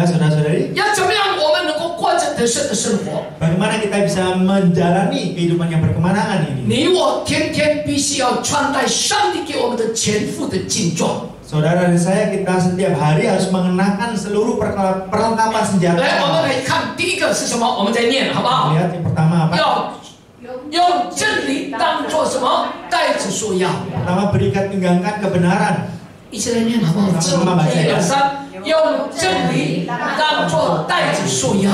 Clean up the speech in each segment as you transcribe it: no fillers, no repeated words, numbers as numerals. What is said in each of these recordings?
Ya, saudara-saudari, 要怎么样我们能够过着得胜的生活？ bagaimana kita bisa menjalani kehidupan yang berkemenangan ini? 你我天天必须要穿戴上帝给我们的全副的劲装。 Saudara dan saya, kita setiap hari harus mengenakan seluruh perlengkapan senjata. 来，我们来看第一个是什么？我们再念好不好？ Lihat yang pertama apa? 要用真理当做什么？带子束腰。 Pertama, berikat pinggangkan kebenaran. 一起来念好不好？1、2、3，用真理当做带子束腰。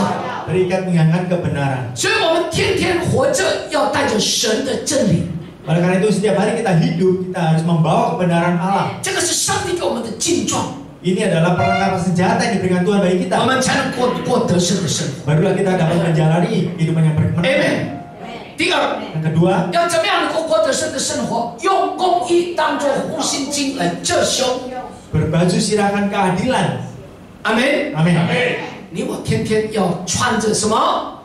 Berikat pinggangkan kebenaran. 所以我们天天活着要带着神的真理。 Oleh karena itu setiap hari kita hidup, kita harus membawa kebenaran Allah. 这个是上帝给我们的劲装， Ini adalah perlengkapan senjata yang diberikan Tuhan bagi 我 kita. 们才能过得胜的生活。 Barulah kita dapat menjalani kehidupan yang berkemenangan. Amen。第二， Yang kedua, 要怎么样能够过得胜的生活？用公义当作护心镜来遮羞。 berbaju sirahkan keadilan. 阿门。 Amin. 你我天天要穿着什么？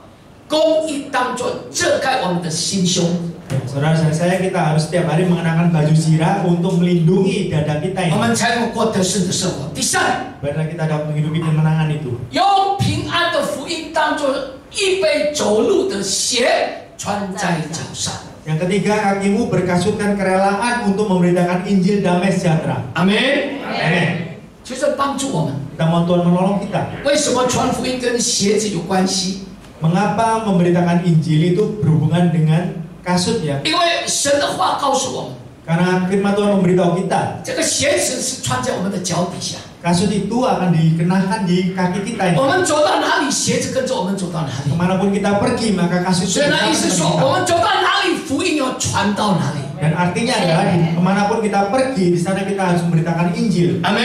公义当作遮盖我们的心胸。 Ya, saudara saya, kita harus setiap hari mengenakan baju sirah untuk melindungi dada kita 我 ini. 们才能过得胜的生活。第三， Barulah kita dapat menghidupi kemenangan itu. 用平安的福音当作一杯走路的鞋穿在脚上。 Yang ketiga, kakimu berkasutkan kerelaan untuk memberitakan Injil damai sejahtera. 阿门。 Amin. 就是帮助我们。 Kita mohon Tuhan menolong kita. 为什么传福音跟鞋子有关系？ Mengapa memberitakan Injil itu berhubungan dengan kasut ya? 因为神的话告诉我们， Karena firman Tuhan memberitahu kita, 这个鞋子是穿在我们的脚底下。 kasut itu akan dikenakan di kaki kita 我 ini. 们走到哪里，鞋子跟着我们走到哪里。 Kemanapun kita pergi, maka kasut itu 所以呢，意 bersama 思说， kita. 我们走到哪里，福音要传到哪里。 Dan artinya adalah kemanapun kita pergi, di sana kita harus memberitakan Injil. 阿门。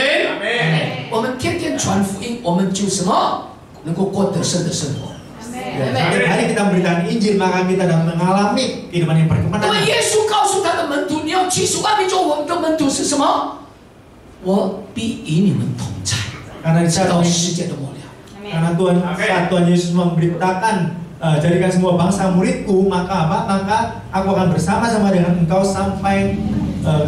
我们天天传福音，我们就什么能够过得胜的生活。 Ya, setiap hari kita memberitakan Injil, maka kita dapat mengalami kehidupan yang 那么 berkemenangan. 耶稣告诉他的门徒：“你要记住，万民中我们的门徒是什么？我必与你们同在， Karena di 直 saat 到世界的末了。” karena saat Tuhan Yesus memberitakan, jadikan semua bangsa muridku, maka apa? Maka aku akan bersama-sama dengan engkau sampai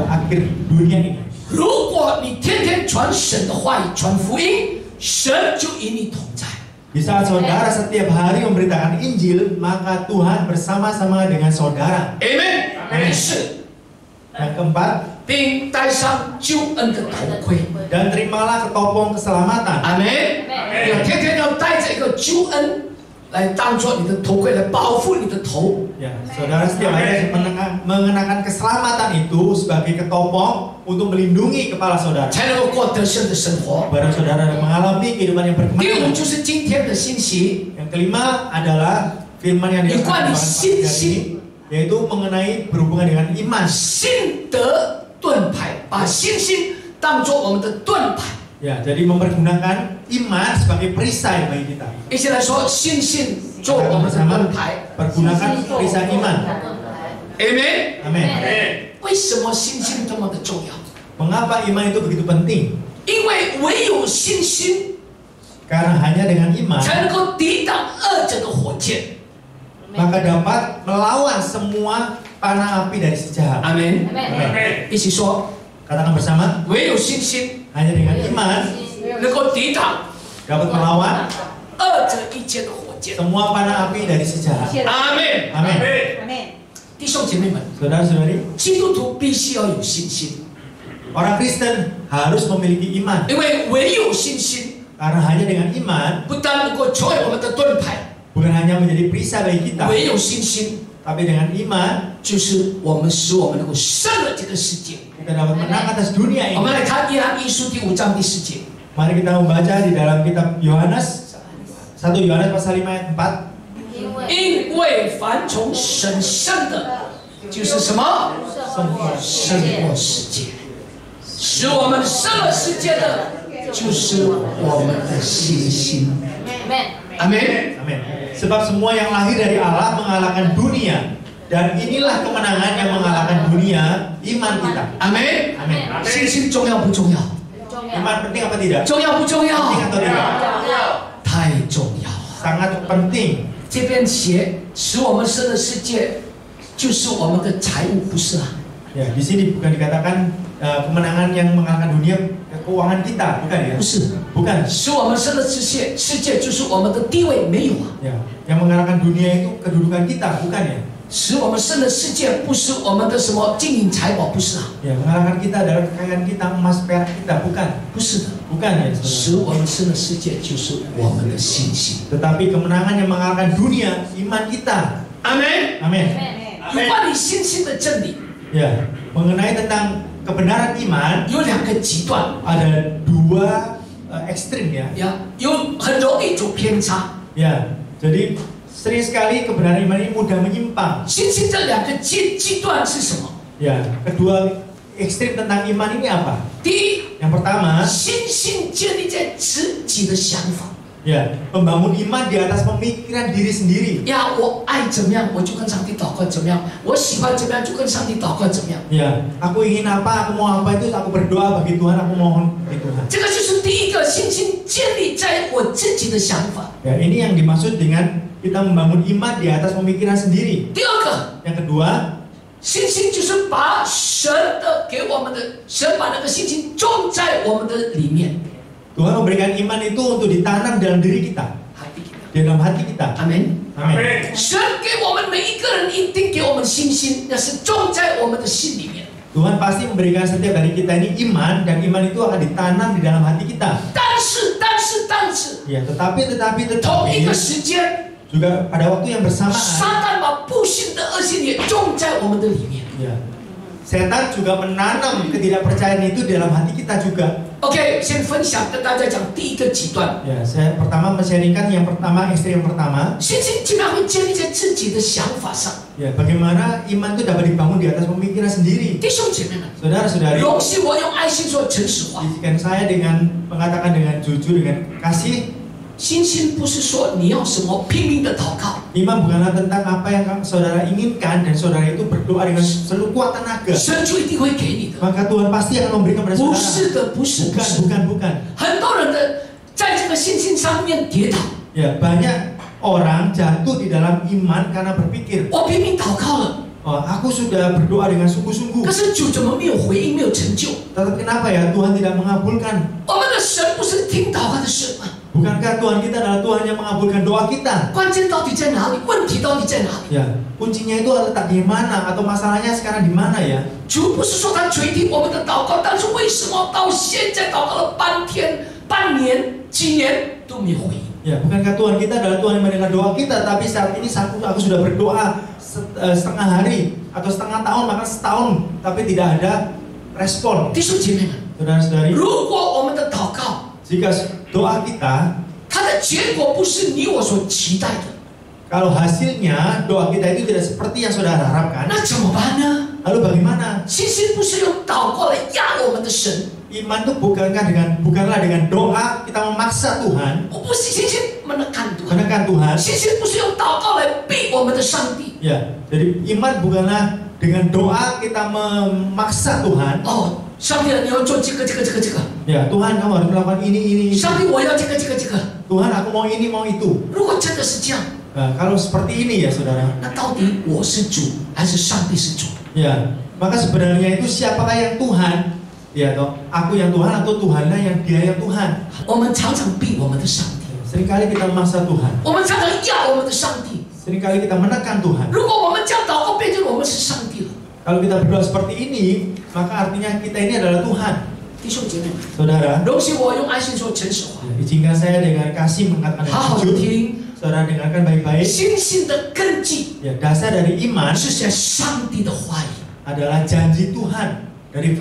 akhir dunia ini. 如果你天天传神的话语、传福音，神就与你同在。 Di saat saudara setiap hari memberitakan Injil, maka Tuhan bersama-sama dengan saudara. Amen。第四， Yang keempat, 并戴上救恩的头盔。 dan terimalah ketopong keselamatan. 阿门。要天天要带着一个救恩来当做你的头盔，来保护你的头。 Ya, saudara setiap hari harus mengenakan keselamatan itu sebagai ketopong untuk melindungi kepala saudara. 才能够过得胜的生活。 Baru saudara mengalami kehidupan yang 第五 berkemenangan. 就是今天的信息， Yang kelima adalah firman yang Iman dikatakan sin- hari ini, yaitu mengenai berhubungan dengan iman. 信德盾牌，把信心当做我们的盾牌。 Ya, jadi mempergunakan iman sebagai perisai bagi kita. 一起来说，信心做我们的盾牌。 Pergunakan perisai iman. Amen。 Amin. 为什么信心这么的重要？ Mengapa iman itu begitu penting? 因为唯有信心 Karena hanya dengan iman 才能够抵挡恶者的火箭。 maka dapat melawan semua panah api dari si jahat. 阿门。 Amin. 一起说， Katakan bersama, 唯有信心 hanya dengan iman 能够抵挡 dapat melawan 恶者一切的火箭。 semua panah api dari si jahat. 阿门。 Amin. 弟兄姐妹们， Saudara-saudari, 基督徒必须要有信心， orang Kristen harus memiliki iman. 因为唯有信心 Karena hanya dengan iman 不但能够成为我们的盾牌， bukan hanya menjadi perisai bagi kita, 唯有信心 tapi dengan iman 就是我们使我们能够胜了这个世界。 kita dapat menang atas dunia 我们 ini. 来看约翰一书第5章第4节。 Mari kita membaca di dalam kitab Yohanes 1 Yohanes pasal 5 ayat 4. 因为凡从神生的，就是什么？胜过世界。使我们胜了世界的，就是我们的信心。阿门。 Amin. Sebab semua yang lahir dari Allah mengalahkan dunia, dan inilah kemenangan yang mengalahkan dunia, iman kita. 阿门。 Amin. 信心重要不重要？ Iman penting apa tidak? 重要不重要？ Penting atau tidak? 太重要了。 Sangat penting. 这边写使我们胜了世界，就是我们的财物，不是啊？ Ya, di sini bukan dikatakan kemenangan yang mengalahkan dunia keuangan kita, bukan ya? 不是， Bukan. 使我们生的世界就是我们的地位没有啊。 Ya, yang mengalahkan dunia itu kedudukan kita, bukan ya? 使我们生的世界不是我们的什么金银财宝，不是啊， Ya, mengalahkan kita adalah kekayaan kita, emas perak kita, bukan? 不是的。 Bukan ya, 使 saudara. 我们生的世界就是我们的信心。 Tetapi kemenangan yang mengalahkan dunia, iman kita. 阿门。 Amin. 有关你信心的真理， Ya, mengenai tentang kebenaran iman 有两个极端， ada dua ekstrim ya. 有很容易就偏差。 Ya, jadi sering sekali kebenaran iman ini mudah menyimpang. 信心这两个极端是什么？ Ya, kedua ekstrim tentang iman ini apa? 第一， Yang pertama, 信心建立在自己的想法。 ya, membangun iman di atas pemikiran diri sendiri. 呀，我爱怎么样，我就跟上帝祷告怎么样；我喜欢怎么样，就跟上帝祷告怎么样。 Ya, aku ingin apa, aku mau apa itu aku berdoa bagi Tuhan, aku mohon bagi Tuhan. 这个就是第一个信心建立在我自己的想法。 Ya, ini yang dimaksud dengan kita membangun iman di atas pemikiran sendiri. 第二个， Yang kedua, 信心就是把神的给我们的，神把那个信心种在我们的里面， Tuhan memberikan iman itu untuk ditanam dalam diri kita, 好弟兄们 di dalam hati kita. 阿门。 Amin. 神给我们每一个人一定给我们信心，那是种在我们的心里面。 Tuhan pasti memberikan setiap dari kita ini iman, dan iman itu akan ditanam di dalam hati kita. 但是， Ya, tetapi 同一个时间， juga pada waktu yang bersamaan, 撒旦把不信的恶心也种在我们的里面。 ya, setan juga menanam ketidakpercayaan itu di dalam hati kita juga. OK， 先分享跟大家讲第一个极端。 Ya, saya pertama men-sharingkan yang pertama, ekstrim yang pertama. 信心竟然会建立在自己的想法上。 Ya, bagaimana iman itu dapat dibangun di atas pemikiran sendiri. 弟兄姐妹们， Saudara-saudari, 容许我用爱心说诚实话。 izinkan saya dengan mengatakan dengan jujur, dengan kasih. 信心不是说你要什么拼命的祷告， Iman bukanlah tentang apa yang saudara inginkan dan saudara itu berdoa dengan seluruh kuat tenaga. 神就一定会给你的。 Maka Tuhan pasti akan memberikan kepada 不 saudara. 是的，不是，不是。 Bukan. 很多人的在这个信心上面跌倒。 Ya, banyak orang jatuh di dalam iman karena berpikir, 我拼命祷告了， oh, aku sudah berdoa dengan sungguh-sungguh. 可是主怎么没有回应，没有成就？ Tetapi kenapa ya Tuhan tidak mengabulkan? 我们的神不是听祷告的神吗？ Bukankah Tuhan kita adalah Tuhan yang mengabulkan doa kita? 关键到底在哪里？问题到底在哪里？ Ya, kuncinya itu letak di mana atau masalahnya sekarang di mana ya? 主不是说他垂听我们的祷告，但是为什么到现在祷告了半天、半年、几年都没有回应？ Ya, bukankah Tuhan kita adalah Tuhan yang mendengar doa kita, tapi saat ini aku sudah berdoa setengah hari atau setengah tahun, bahkan setahun, tapi tidak ada respon. 弟兄姐妹们， Saudara-saudari, 如果我们的祷告， jika doa kita, 它的结果不是你我所期待的， kalau hasilnya doa kita itu tidak seperti yang saudara harapkan, 那怎么办呢？ lalu bagaimana? 信心不是用祷告来压我们的神， Iman itu bukanlah dengan doa kita memaksa Tuhan, 我不是信心menekan Tuhan， menekan Tuhan. 信心不是用祷告来逼我们的上帝。 Ya, jadi iman bukanlah dengan doa kita memaksa Tuhan. 哦，上帝，你要做这个。 Ya, Tuhan kamu harus melakukan ini. 上帝，我要这个。 Tuhan aku mau ini mau itu. 如果真的是这样， Nah, kalau seperti ini ya saudara, 那到底我是主还是上帝是主？ ya, maka sebenarnya itu siapakah yang Tuhan? Ya, toh, aku yang Tuhan atau Tuhanlah yang dia yang Tuhan? 我们常常逼我们的上帝， Seringkali kita memaksa Tuhan. 我们常常压我们的上帝。 Seringkali kita menekan Tuhan. 如果我们这样祷告，变成我们是上帝了。 Kalau kita berdoa seperti ini, maka artinya kita ini adalah Tuhan. 弟兄姐妹们， Saudara, 容许我用爱心说诚实话， izinkan saya dengan kasih mengatakan 好好的 jujur. 听。 Saudara dengarkan baik-baik. 信心的根基 Ya, dasar dari iman 是在上帝的话语。 adalah janji Tuhan dari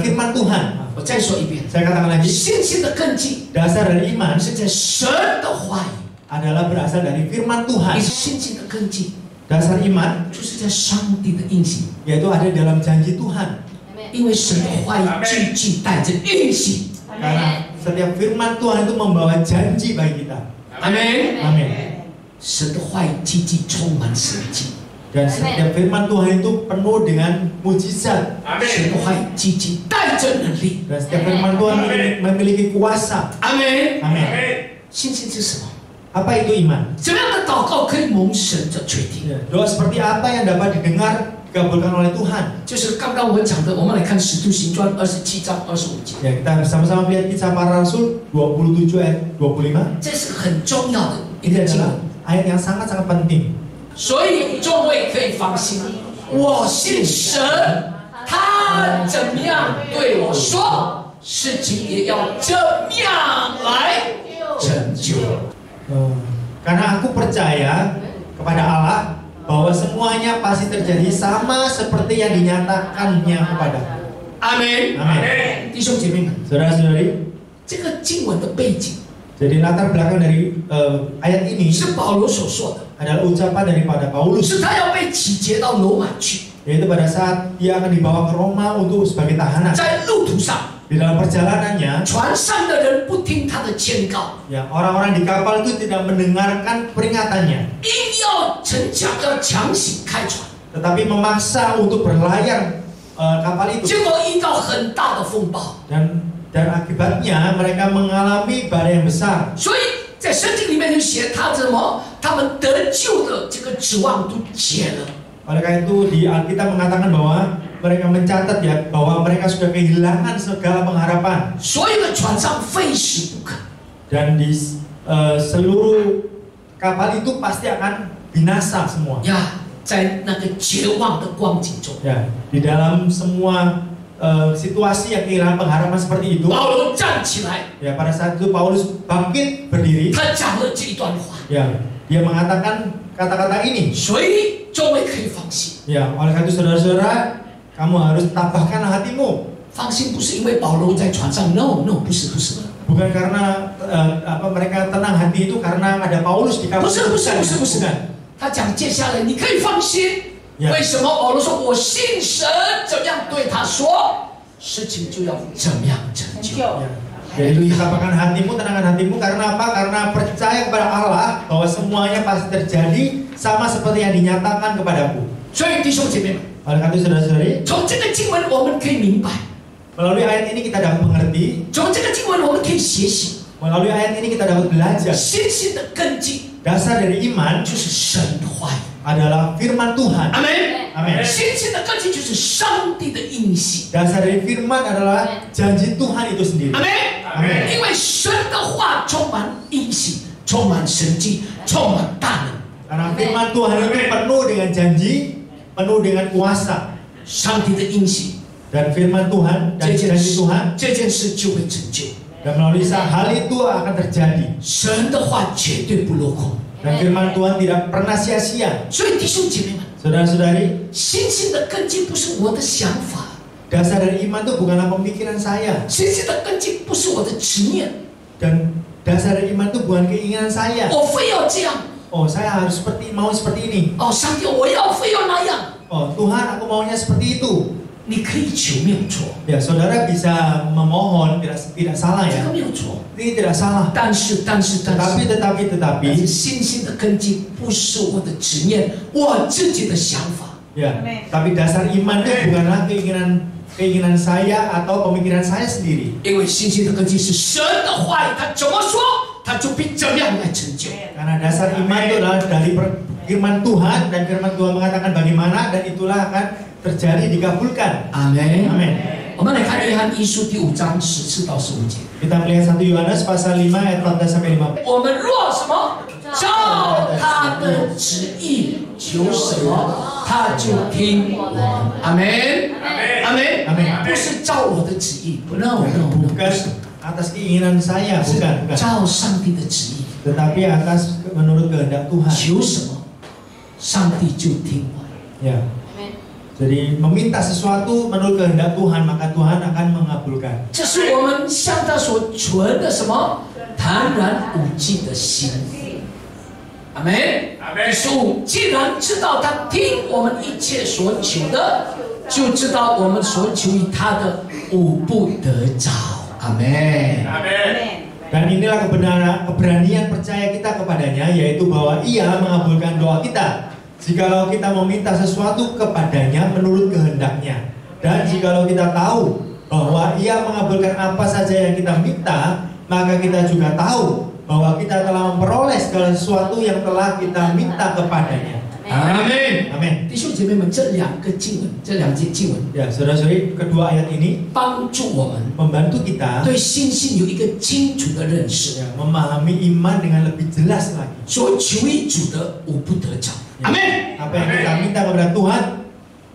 firman Tuhan. 我再说一遍， Saya katakan lagi, 信心的根基 dasar dari iman 是在神的话语， adalah berasal dari firman Tuhan. 信心的根基 Dasar iman 就是在上帝的应许， yaitu ada dalam janji Tuhan. 因为神的话语句句带着应许。 Karena setiap firman Tuhan itu membawa janji bagi kita. 阿门。 Amin. 神的话语句句充满神迹， Dan setiap firman Tuhan itu penuh dengan mujizat. 神的话语句句带着能力。 Dan setiap firman Tuhan memiliki kuasa. 阿门。 Amin. 信心是什么？ Apa itu iman? 怎么样的祷告可以蒙神的垂听？ Doa seperti apa yang dapat didengar dikabulkan oleh Tuhan. 就是刚刚我讲的，我们来看《使徒行传》27章25节， Ya, kita bersama-sama lihat Kisah Para Rasul 27 ayat 25. 这是很重要的一 Ini 个经 adalah 文。 ayat yang sangat-sangat penting. 所以众位可以放心，我信神，他怎么样对我说，事情也要这样来成就。 Karena aku percaya kepada Allah bahwa semuanya pasti terjadi sama seperti yang dinyatakannya kepadaku. 阿门， Amin. 弟兄姐妹们， Saudara-saudari, 这个经文的背景 jadi latar belakang dari ayat ini 是保罗所说的， adalah ucapan daripada Paulus, 是他要被集结到罗马去， yaitu pada saat dia akan dibawa ke Roma untuk sebagai tahanan. 在路途上， Di dalam perjalanannya, 船上的人不听他的劝告， ya orang-orang di kapal itu tidak mendengarkan peringatannya, 硬要强行开船， tetapi memaksa untuk berlayar kapal itu. 结果遇到很大的风暴。 Dan akibatnya mereka mengalami badai yang besar. 所以在圣经里面就写他们得救的这个指望都解了。 Oleh karena itu di Alkitab mengatakan bahwa mereka mencatat ya bahwa mereka sudah kehilangan segala pengharapan. 所有的船上非死不可。 Dan di seluruh kapal itu pasti akan binasa semua. 呀，在那个绝望的光景中， Ya, di dalam semua situasi yang kehilangan pengharapan seperti itu, 保罗站起来， ya pada saat itu Paulus bangkit berdiri, 他讲了这一段话， ya dia mengatakan kata-kata ini. 所以众位可以放心。 Ya, oleh karena itu saudara-saudara, kamu harus tabahkanlah hatimu. 放心不是因为保罗在船上 ，no， 不是。 Bukan karena mereka tenang hati itu karena ada Paulus di kapal. 不是，他讲接下来你可以放心。 为什么保罗说我信神，怎么样对他说，事情就要怎么样成就？ Jadi tabahkan hatimu, tenangkan hatimu karena apa? Karena percaya kepada Allah bahwa semuanya pasti terjadi sama seperti yang dinyatakan kepadaku. 所以弟兄姐妹们， Oleh karena itu saudara-saudari, 从这个经文我们可以明白， melalui ayat ini kita dapat mengerti, 从这个经文我们可以学习， melalui ayat ini kita dapat belajar 信心的根基 dasar dari iman 就是神的话语。 adalah firman Tuhan. 阿门， Amin. 信心的根基就是上帝的应许。 Dasar dari firman adalah janji Tuhan itu sendiri. 阿门， Amin. 因为神的话充满应许，充满神迹，充满大能。 Karena firman Tuhan itu penuh dengan janji, penuh dengan kuasa. 上帝的应许， Dan firman Tuhan dan janji Tuhan 这件事就会成就。 dan melalui hal itu akan terjadi. 神的话绝对不落空。 Dan firman Tuhan tidak pernah sia-sia. 所以弟兄姐妹们， Saudara-saudari, 信心的根基不是我的想法， dasar dari iman itu bukanlah pemikiran saya. 信心的根基不是我的执念， Dan dasar dari iman itu bukan keinginan saya. 我非要这样， Oh, saya harus mau seperti ini. 哦，上帝，我要非要那样。 Oh, Tuhan, aku maunya seperti itu. 你可以求没有错， Ya, saudara bisa memohon, tidak salah 这 ya. 个没有错。 Ini tidak salah. 但是， Tetapi 信心的根基不是我的执念，我自己的想法。 ya, tapi dasar iman itu bukanlah keinginan saya atau pemikiran saya sendiri. 因为信心的根基是神的话语，他怎么说，他就必怎么样来成就。 Karena dasar iman itu adalah dari firman Tuhan dan firman Tuhan mengatakan bagaimana dan itulah akan terjadi dikabulkan. 阿门。 Amin. 我们来看约翰一书第5章14到15节。 Kita melihat 1 Yohanes pasal 5 ayat 14 sampai 15. 我们若什么照他的旨意求什么，他就听我们。阿门，阿门，阿门不是照我的旨意，不，no， Bukan atas keinginan saya, 是 bukan. 照上帝的旨意。 Tetapi atas menurut kehendak Tuhan. 求什么，上帝就听我。 Ya. Jadi meminta sesuatu menurut kehendak Tuhan, maka Tuhan akan mengabulkan. 这是我们向他所存的什么坦然无惧的心。阿门。15，既然知道他听我们一切所求的，就知道我们所求于他的无不得着。阿门。 Dan inilah keberanian percaya kita kepadanya, yaitu bahwa Ia mengabulkan doa kita jikalau kita meminta sesuatu kepadanya menurut kehendaknya. Dan jikalau kita tahu bahwa Ia mengabulkan apa saja yang kita minta, maka kita juga tahu bahwa kita telah memperoleh segala sesuatu yang telah kita minta kepadanya. Amin. Amin. 弟兄姐妹们，这两个经文，这两节经文， Ya, saudara-saudari, kedua ayat ini 帮助我们 membantu kita 对信心有一个清楚的认识。 ya, memahami iman dengan lebih jelas lagi. 所求于主的，无不得着。阿门。 Apa yang kita minta kepada Tuhan,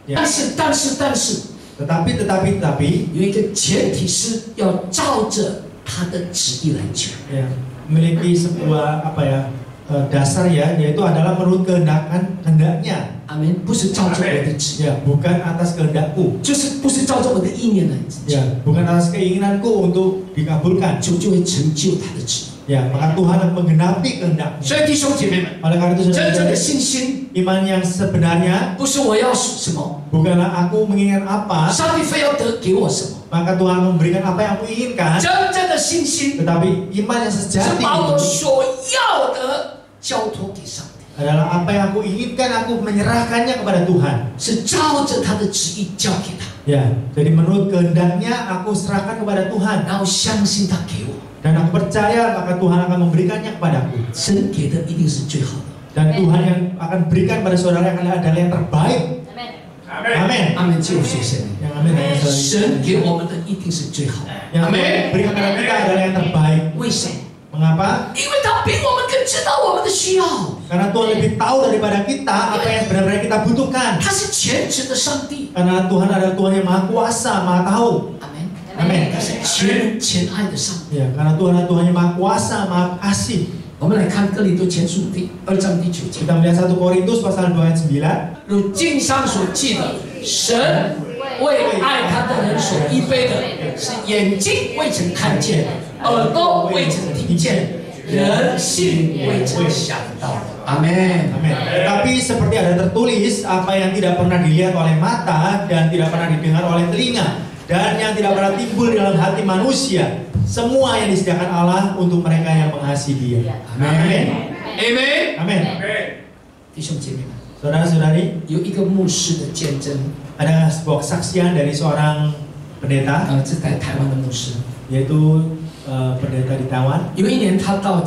ya. 但是， tetapi 有一个前提是要照着他的旨意来求。 ya, memiliki sebuah dasar ya, yaitu adalah menurut kehendaknya. 阿门。不是照着我的旨意， Ya, bukan atas kehendakku. 就是不是照着我的意念来求， Ya, bukan atas keinginanku untuk dikabulkan. 主就会成就他的旨意。 Ya, maka Tuhan akan menggenapi kehendaknya. 所以弟兄姐妹们， Oleh karena itu 真正的 saudara, 信心 iman yang sebenarnya 不是我要什么， bukanlah aku menginginkan apa, 上帝非要给我什么。 maka Tuhan memberikan apa yang aku inginkan. 真正的信心 Tetapi iman yang 是 sejati 把我 itu 所要的交托给上帝， adalah apa yang aku inginkan, aku menyerahkannya kepada Tuhan. 是照着他的旨意交给他， Ya, jadi menurut kehendaknya aku serahkan kepada Tuhan 然后相信他给我， dan aku percaya maka Tuhan akan memberikannya kepadaku. 神给的一定是最好的。 Dan Tuhan yang akan berikan pada saudara adalah yang terbaik. Amin. 阿门，就谢谢你。 Yang amin hanya saudara. 神给我们的一定是最好的。 Yang 阿 Tuhan 门。 berikan kepada kita adalah yang terbaik. 为什么？ Mengapa? 因为他比我们更知道我们的需要， Karena Tuhan lebih tahu daripada kita apa yang benar-benar kita butuhkan. 他是全知的上帝。 Karena Tuhan adalah Tuhan yang maha kuasa, maha tahu. 阿门。 Amin. 他是全爱的上帝。 Ya, karena Tuhan adalah Tuhan yang maha kuasa, maha kasih. 我们来看哥林多前书第2章第9节， Kita melihat 1 Korintus pasal 2 ayat 9. 如经上所记的，神为爱他的人所预备的，是眼睛未曾看见，耳朵未曾听见，人心未曾想到的。阿门。 Amin. Tapi seperti ada tertulis, apa yang tidak pernah dilihat oleh mata dan tidak pernah didengar oleh telinga dan yang tidak pernah timbul dalam hati manusia, semua yang disediakan Allah untuk mereka yang mengasihi Dia. Amin. 阿门。 Amin. 弟兄姐妹们， Saudara-saudari, 有一个牧师的见证， ada sebuah kesaksian dari seorang pendeta, 这在台湾的牧师， yaitu pendeta di Taiwan. 有一年他到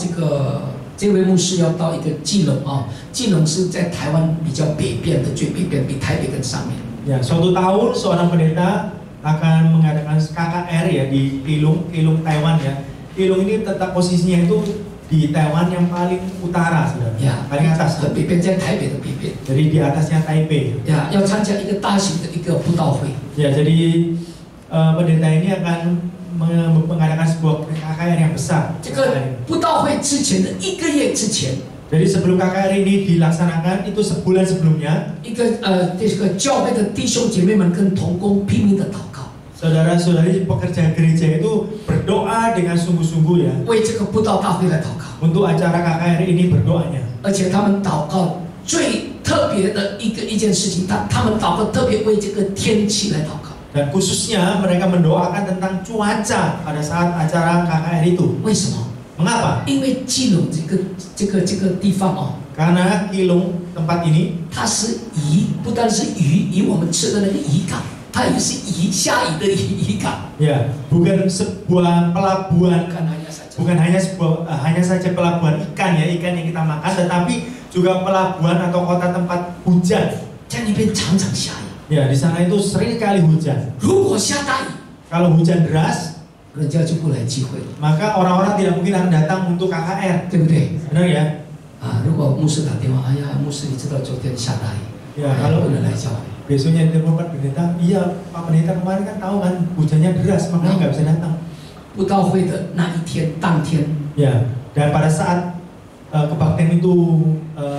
这位牧师要到一个基隆啊，基隆是在台湾比较北边的，最北边，比台北更上面。 Ya, suatu tahun seorang pendeta akan mengadakan KKR ya di Keelung Taiwan ya. Keelung ini tetap posisinya itu di Taiwan yang paling utara, saudara. 呀， paling atas. 北边在台北的北边。 Jadi di atasnya Taipei. 呀，要参加一个大型的一个布道会。 Ya, jadi pendeta ini akan mengadakan sebuah KKR yang besar. 这个布道会之前的1个月之前， Jadi sebelum KKR ini dilaksanakan itu sebulan sebelumnya, 这个教会的弟兄姐妹们跟同工拼命的祷告， saudara-saudari pekerja gereja itu berdoa dengan sungguh-sungguh ya 为这个布道大会来祷告， untuk acara KKR ini berdoanya. 而且他们祷告最特别的一件事情，他们祷告特别为这个天气来祷告。 Dan khususnya mereka mendoakan tentang cuaca pada saat acara KKR itu. 为什么？ Mengapa? 因为基隆这个地方哦， Karena Keelung tempat ini 它是不单是鱼我们吃的那个渔港，它也是下雨的渔港。 ya bukan sebuah pelabuhan, bukan hanya saja。 bukan hanya saja pelabuhan ikan ya, ikan yang kita makan, tetapi juga pelabuhan atau kota tempat hujan. 在那边常常下雨。 Ya, di sana itu sering kali hujan. 如果下大雨， Kalau hujan deras, 人家就不来聚会了， maka orang-orang tidak mungkin akan datang untuk KKR. 对不对？ Benar ya? 如果牧师打电话，哎呀，牧师，你知道昨天下大雨， Ya, 不 kalau 能来教会。 besoknya telepon Pak Pendeta, iya Pak Pendeta kemarin kan tahu kan hujannya deras, makanya nggak bisa datang. 布道会的那一天当天， Ya, dan pada saat kebaktian itu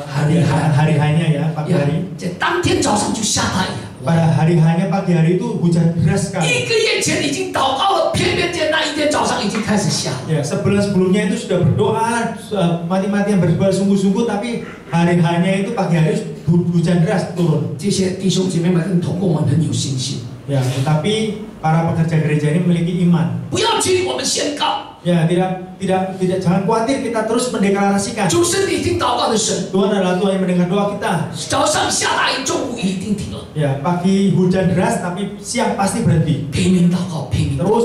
hari hanya ya, pagi 呀 hari. 这当天早上就下大雨了。 Pada hari hanya pagi hari itu hujan deras 1 sekali. 个月前已经祷告了，偏偏在那一天早上已经开始下。 Ya, sebulan sebelumnya itu sudah berdoa mati-matian berdoa sungguh-sungguh, tapi hari hanya itu pagi hari hujan deras turun. 这些弟兄姐妹们跟同工们很有信心， Ya, tetapi para pekerja gereja ini memiliki iman. 不要紧，我们宣告， Ya, tidak jangan khawatir, kita terus mendeklarasikan. 主是你听祷告的神。 Tuhan adalah Tuhan yang mendengar doa kita. 早上下大雨，中午雨一定停了。 Ya, pagi hujan deras, tapi siang pasti berhenti. 拼命祷告，拼命祷告。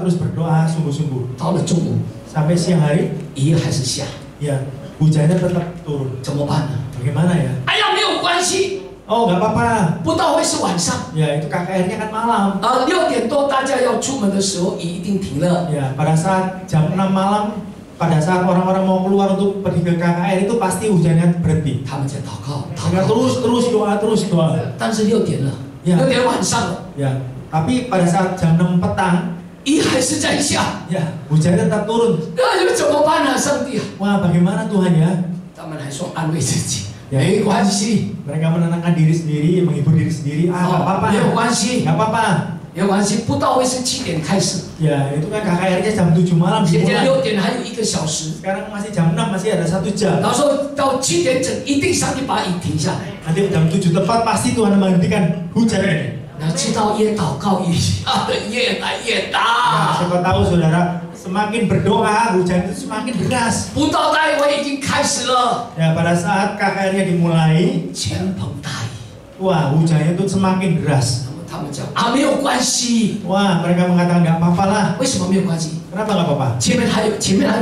Terus berdoa sungguh-sungguh. 到了中午， sampai siang hari 雨还是下， ya hujannya tetap turun. 怎么办呢？ Bagaimana ya? 哎呀，没有关系， Oh nggak apa-apa. 不到会是晚上。 Ya itu KKR-nya kan malam. 6点多大家要出门的时候，雨一定停了。 Ya pada saat jam 6 malam, pada saat orang-orang mau keluar untuk pergi ke KKR itu pasti hujannya berhenti. 他们在祷告，祷 Mereka 告。 terus doa. 但是6点了， Ya. 6点晚上了， Ya, tapi pada saat jam 6 petang, 雨还是在下， ya hujannya tetap turun. 那就怎么办呢？上帝啊！ Wah bagaimana Tuhan ya? 他们还说安慰自己， Ya. 没关系， Mereka menenangkan diri sendiri, menghibur diri sendiri. Ah nggak apa-apa, 没有关系， nggak apa-apa. 没有关系，不到会是7点开始， Ya itu kan KKR-nya jam 7 malam 现在 dimulai. 6点还有1个小时， Sekarang masih jam 6, masih ada 1 jam. 然后说到7点整，一定上帝把雨停下来。 Nanti jam 7 tepat pasti Tuhan menghentikan hujan ini. 然后知道越祷告雨下的越来越 Nah, 大， siapa tahu saudara semakin berdoa hujan itu semakin deras. 不到大会已经开始了， Ya pada saat KKR-nya dimulai, 倾盆大雨。 wah hujannya itu semakin deras. 他们讲啊，没有关系， Wah mereka mengatakan nggak apa-apa lah. 为什么没有关系？ Kenapa nggak apa-apa? 前面还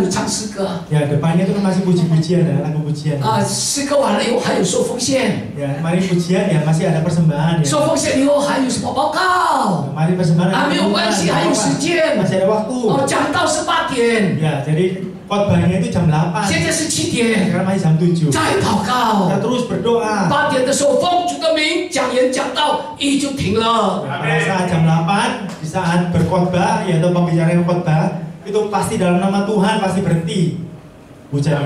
有唱诗歌啊， Ya depannya itu kan masih puji-pujian ya, lagu pujian. 诗歌完了以后还有收奉献， Ya mari pujian ya masih ada persembahan ya. 收奉献以后还有什么报告？ Mari persembahan. 啊，没有关系，还有时间。 Masih ada waktu. 哦，讲到是8点， Ya jadi khotbahnya itu jam 8. 现在是7点， Sekarang masih jam 7. 再祷 Kita 告。 terus berdoa. 8点的时候，奉主的名讲言讲到，雨就停了。 Pada saat jam 8, di saat berkhotbah yaitu pembicaraan khotbah, itu pasti dalam nama Tuhan pasti berhenti hujan.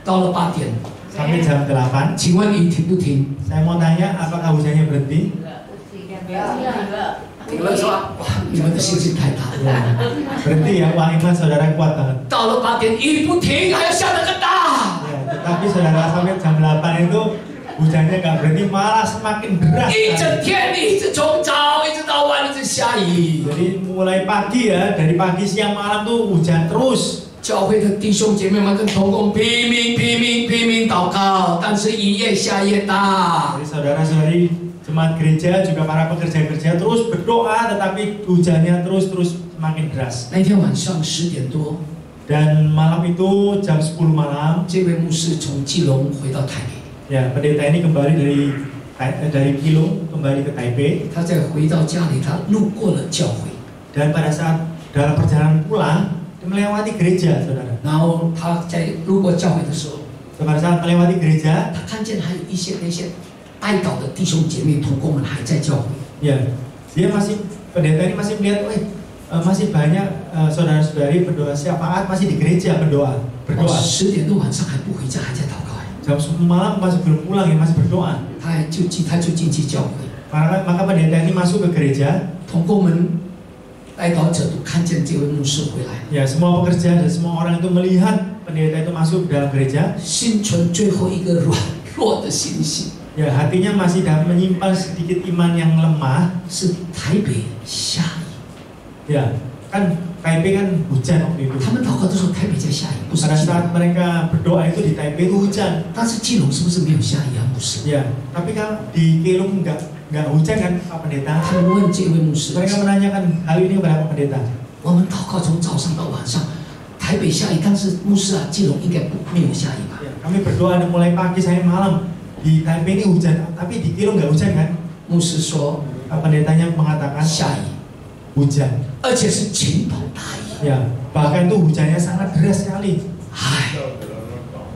到了8点， Sampai jam 8. 请问雨停不停？ Saya mau tanya apakah hujannya berhenti? 停了是吧？哇，你们的信心太大了。 Ya. Berhenti ya, wah iman saudara kuat banget. 到了8点，雨不停，还要下得更大。 Ya, tetapi saudara sampai jam 8 itu hujannya nggak berhenti, malah semakin deras. 一整天一直从早一直到晚一直下雨。 Jadi mulai pagi ya, dari pagi siang malam tuh hujan terus. 教会的弟兄姐妹们跟同工拼命祷告，但是雨越下越大。 Jadi saudara-saudari jemaat gereja juga para pekerja-kerja terus berdoa, tetapi hujannya terus semakin deras. 那天晚上10点多， Dan malam itu jam 10 malam, 这位牧师从基隆回到台北。 ya pendeta ini kembali dari Kilung kembali ke Taipei. 他在回到家里，他路过了教会， Dan pada saat dalam perjalanan pulang, dia melewati gereja, saudara. 然后他在路过教会的时候， Pada saat melewati gereja, 他看见还有一些那些带祷的弟兄姐妹同工们还在教会。 ya pendeta ini masih melihat, masih banyak saudara-saudari berdoa syafaat masih di gereja berdoa. 10点多晚上还不回家，还在祷告。 Jam 10 malam masih belum pulang ya, masih berdoa. 他就进去教会， Maka pendeta ini masuk ke gereja. 同工们、带祷者都看见这位牧师回来， Ya semua pekerja dan semua orang itu melihat pendeta itu masuk ke dalam gereja. 心存最后一个软弱的信心， Ya hatinya masih menyimpan sedikit iman yang lemah. 是台北下雨。 Ya kan Taipei kan hujan waktu itu. 他们祷告的时候，台北在下雨，不是 Pada 基隆。 saat mereka berdoa itu di Taipei itu hujan. 但是基隆是不是没有下雨啊？牧师， Ya, tapi kan di Kilung nggak hujan kan Pak Pendeta? 他们问这位牧师， Mereka menanyakan hal ini kepada Pak Pendeta. 我们祷告从早上到晚上，台北下雨，但是牧师啊，基隆应该没有下雨吧？ Ya, kami berdoa dari mulai pagi sampai malam di Taipei ini hujan, tapi di Kilung nggak hujan kan? 牧师说 Pak Pendetanya mengatakan 下雨， hujan. 而且是倾盆大雨。 Ya, bahkan itu hujannya sangat deras sekali. 唉，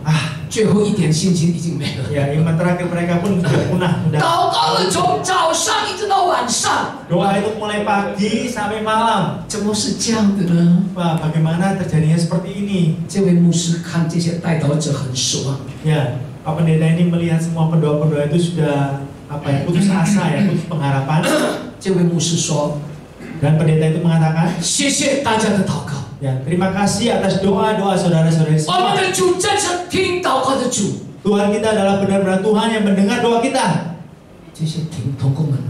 Ah, 最后一点信心已经没了。 ya iman terakhir mereka pun sudah punah. Sudah. 祷告了从早上一直到晚上， Doa itu mulai pagi sampai malam. 怎么是这样的呢？ Wah, bagaimana terjadinya seperti ini? 这位牧师看这些带祷者很失望， Ya, Pak Pendeta ini melihat semua pendoa-pendoa itu sudah putus asa ya, putus pengharapan. 这位牧师说 Dan pendeta itu mengatakan,：“ 谢谢大家的祷告， ya terima kasih atas doa-doa saudara-saudari 我们 semua. 的主真是听祷告的主。 Tuhan kita adalah benar-benar Tuhan yang mendengar doa kita. ”这些同工们，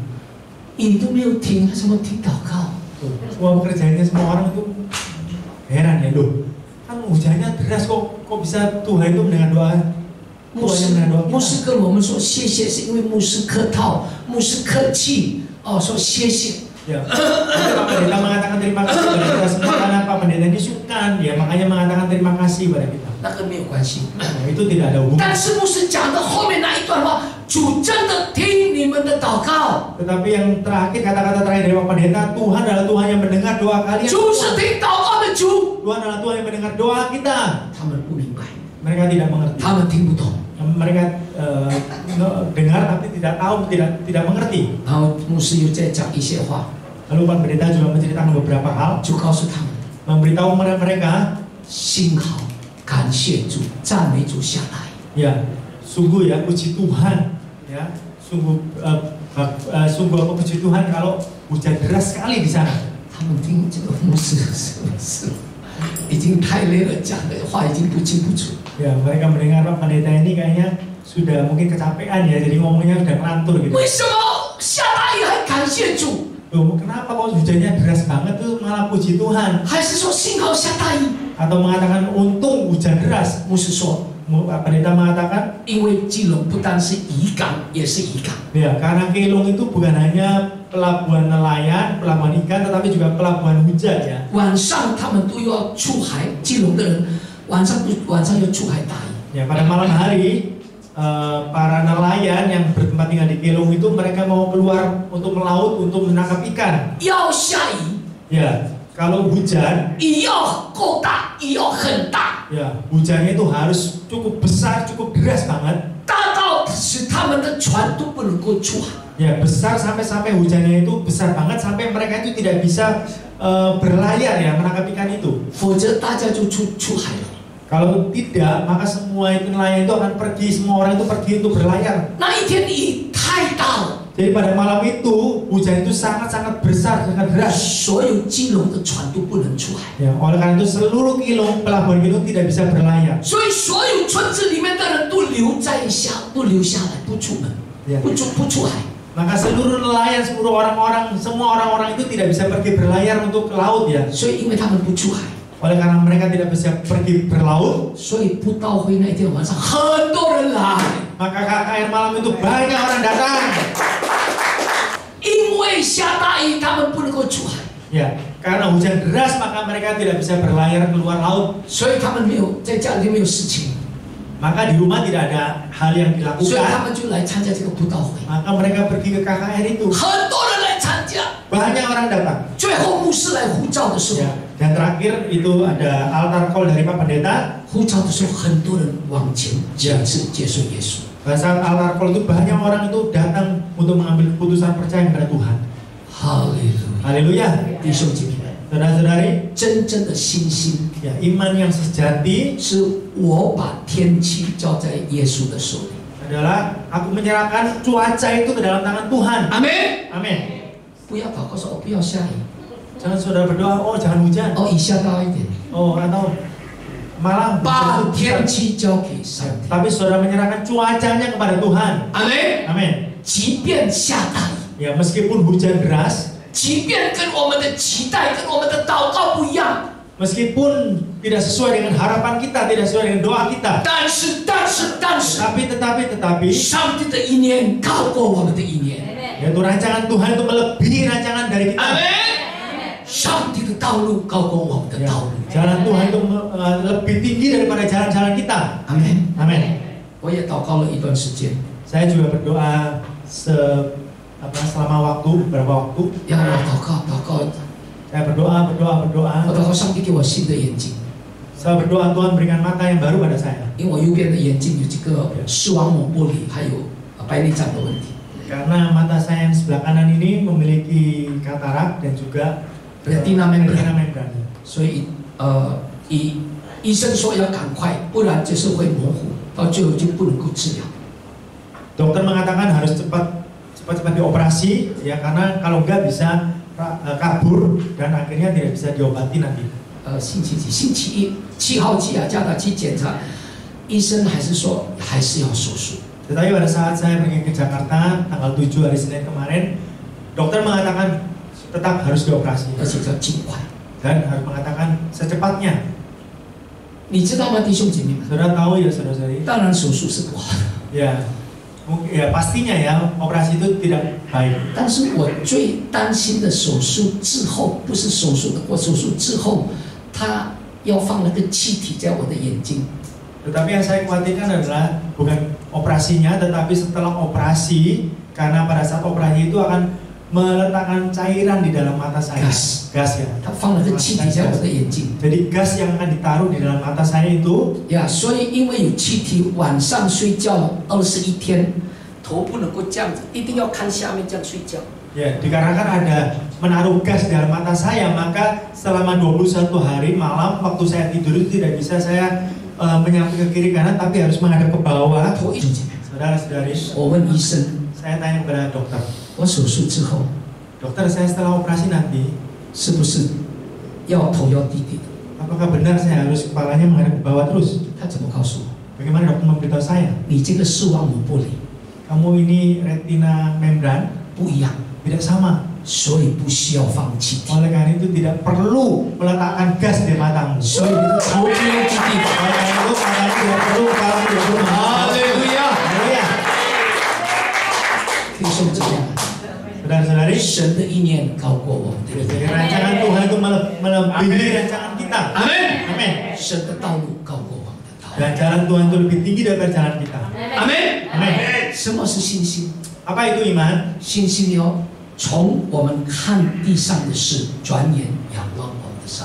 你都没有听，还怎么听祷告？ Semua pekerjaannya semua orang itu heran ya, loh. Kan hujannya deras kok bisa Tuhan itu mendengar doa. 牧 Tuhan 师 yang mendengar doa 牧师 kita. 跟我们说谢谢，是因为牧师客套，牧师客气哦，说谢谢。Ya, Pak Pendeta mengatakan terima kasih pada kita semua karena Pak Pendeta ini sukan, ya makanya mengatakan terima kasih pada kita. 那跟没有关系。 Itu tidak ada hubungan. 但是牧师讲的后面那一段话，主真的听你们的祷告， Tetapi yang terakhir, kata-kata terakhir dari Pak Pendeta, Tuhan adalah Tuhan yang mendengar doa kalian. 主是听祷告的主。 Tuhan adalah Tuhan yang mendengar doa kita. 他们不明白， Mereka tidak mengerti. 他们听不懂。 Mereka dengar tapi tidak tahu, tidak mengerti. 然后牧师又再讲一些话， Lalu Pak Pendeta juga menceritakan beberapa hal, 就告诉他们 memberitahu mereka, 心好，感谢主，赞美主下来。 ya sungguh ya puji Tuhan, ya sungguh apa puji Tuhan kalau hujan deras sekali di sana. 他们听这个牧师是不是已经太累了，讲的话已经不清不楚。 Ya mereka mendengar Pak Pendeta ini kayaknya sudah mungkin kecapean ya, jadi ngomongnya sudah ngelantur gitu. 为什么下大雨还感谢主？ Loh, kenapa kok hujannya deras banget tuh malah puji Tuhan? 还是说幸好下大雨？ Atau mengatakan untung hujan deras? 牧师说， Pak Pendeta mengatakan, 因为基隆不单是渔港，也是渔港。 ya karena Keelung itu bukan hanya pelabuhan nelayan, pelabuhan ikan, tetapi juga pelabuhan hujan ya. 晚上他们都要出海，基隆的人晚上要出海打鱼。 Ya pada malam hari para nelayan yang bertempat tinggal di Keelung itu mereka mau keluar untuk melaut untuk menangkap ikan. 要下雨， Ya kalau hujan, 雨要够大，雨要很大， ya hujannya itu harus cukup besar, cukup deras banget. 大到使他们的船都不能够出海。 Ya besar sampai hujannya itu besar banget sampai mereka itu tidak bisa berlayar ya menangkap ikan itu. 否则大家就出海了。 Kalau tidak, maka semua itu nelayan itu akan pergi, semua orang itu pergi untuk berlayar. 那一天雨太大了， Jadi pada malam itu hujan itu sangat-sangat besar, sangat deras. 所有基隆的船都不能出海， Ya, oleh karena itu seluruh pelabuhan Keelung tidak bisa berlayar. 所以所有村子里面的人都留下来，不出门， Ya. 不出海。 Maka seluruh nelayan, seluruh orang-orang, semua orang-orang itu tidak bisa pergi berlayar untuk ke laut ya. 所以因为他们不出海， Oleh karena mereka tidak bisa pergi berlaut, 所以布道会那一天晚上很多人来， maka KKR malam itu banyak orang datang. 因为下大雨，他们不能够出海， Ya, karena hujan deras maka mereka tidak bisa berlayar keluar laut. 所以他们没有在家里没有事情， Maka di rumah tidak ada hal yang 所以他 dilakukan. 们就来参加这个布道会， Maka mereka pergi ke KKR itu. 很多人来参加。 Banyak orang datang. 最后牧师来呼召的时候， Ya. Dan terakhir itu ada altar call dari Pak Pendeta. 呼召的时候，很多人往前接受耶稣。 Pada saat altar call itu banyak orang itu datang untuk mengambil keputusan percaya kepada Tuhan. 哈利路亚！ Haleluya. 弟兄姐妹们， Saudara-saudari, 真正的信心 ya iman yang sejati 是我把天气交在耶稣的手里。 adalah aku menyerahkan cuaca itu ke dalam tangan Tuhan. 阿门。 Amin. 不要祷告说，不要下雨， Jangan saudara berdoa, oh jangan hujan. 雨下大一点， Oh atau malah 把 hujan itu 天 besar. 气交给上帝。 Tapi saudara menyerahkan cuacanya kepada Tuhan. 阿门。 Amin. 即便下大雨， Ya meskipun hujan deras, 即便跟我们的期待、跟我们的祷告不一样， meskipun tidak sesuai dengan harapan kita, tidak sesuai dengan doa kita, 但是， tetapi 上帝的意念高过我们的意念。 yaitu rancangan Tuhan itu melebihi rancangan dari 阿 kita. 门。上帝的道路高过我们的 Ya, 道路。 jalan Tuhan itu lebih tinggi daripada jalan-jalan kita. 阿门。 Amin. 我也祷告了一段时间， Saya juga berdoa selama waktu, beberapa waktu. 让我祷告， Saya berdoa. 我祷告上帝给我新的眼睛， Saya berdoa Tuhan berikan mata yang baru pada saya. 因为我右边的眼睛有这个视网膜剥离，还有白内障的问题。 Karena mata saya yang sebelah kanan ini memiliki katarak dan juga retina membran， membran. 所以医生说要赶快，不然就是会模糊，到最后就不能够治疗。 Dokter mengatakan harus cepat-cepat dioperasi ya karena kalau enggak bisa kabur dan akhirnya tidak bisa diobati nanti. 星期几？星期一7号去雅加达去检查，医生还是说还是要手术。 Tetapi pada saat saya pergi ke Jakarta tanggal 7 hari Senin kemarin, dokter mengatakan tetap harus dioperasi 而且要尽快。 dan harus mengatakan secepatnya. 你知道吗，弟兄姐妹们？ Saudara tahu ya saudara-saudari? 当然手术是不好的， Ya, Ya pastinya ya operasi itu tidak baik. 但是我最担心的手术之后，不是手术的过，手术之后，他要放那个气体在我的眼睛。 Tetapi yang saya khawatirkan adalah bukan operasinya, tetapi setelah operasi, karena pada saat operasi itu akan meletakkan cairan di dalam mata saya. Gas ya. 他放了个气体在我的眼睛。 Jadi gas yang akan ditaruh di dalam mata saya itu. 呀，所以因为有气体，晚上睡觉21天，头不能够这样子，一定要看下面这样睡觉。 Ya, dikarenakan ada menaruh gas di dalam mata saya, maka selama 21 hari malam waktu saya tidur itu tidak bisa saya menyamping ke kiri kanan, tapi harus menghadap ke bawah. Saudara-saudari, 我问医生， saya tanya kepada dokter, 我手术之后， dokter saya setelah operasi nanti, 是不是要头要低低的？ apakah benar saya harus kepalanya menghadap ke bawah terus? 他怎么告诉我？ Bagaimana dokter memberitahu saya? 你这个视网膜玻璃 Kamu ini retina membran 不一样， tidak sama. 所以不需要放气体， Oleh karena itu tidak perlu meletakkan gas di matamu. 所以你的头不用低地。 Oleh karena itu matamu tidak perlu kamu tidak perlu. 哈利路亚！ Haleluya. 可以说这样， Saudara-saudari, 神的意念高过我们的意 jadi 念， rancangan Tuhan itu melebihi rancangan kita. 阿门。 Amin. 神的道路高过我们的道路， Dan jalan Tuhan itu lebih tinggi daripada jalan kita. 阿门。 Amin. 什么是信心？ Apa itu iman? 信心要从我们看地上的事，转眼仰望我们的上。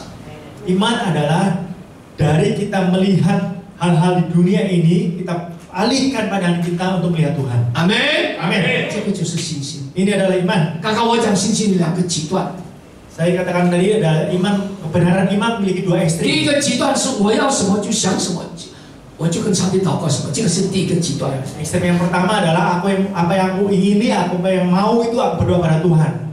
Iman adalah dari kita melihat hal-hal di dunia ini, kita alihkan pandangan kita untuk melihat Tuhan. 阿门。 Amin. 这个就是信心。 Ini adalah iman. 刚刚我讲信心的两个极端， Saya katakan tadi ada iman, kebenaran iman memiliki dua 第一 ekstrim. 个极端是我要什么就想什么，我就跟上帝祷告什么，这个是第一个极端。 Ekstrem yang pertama adalah apa yang aku ingini, apa yang mau itu aku berdoa pada Tuhan.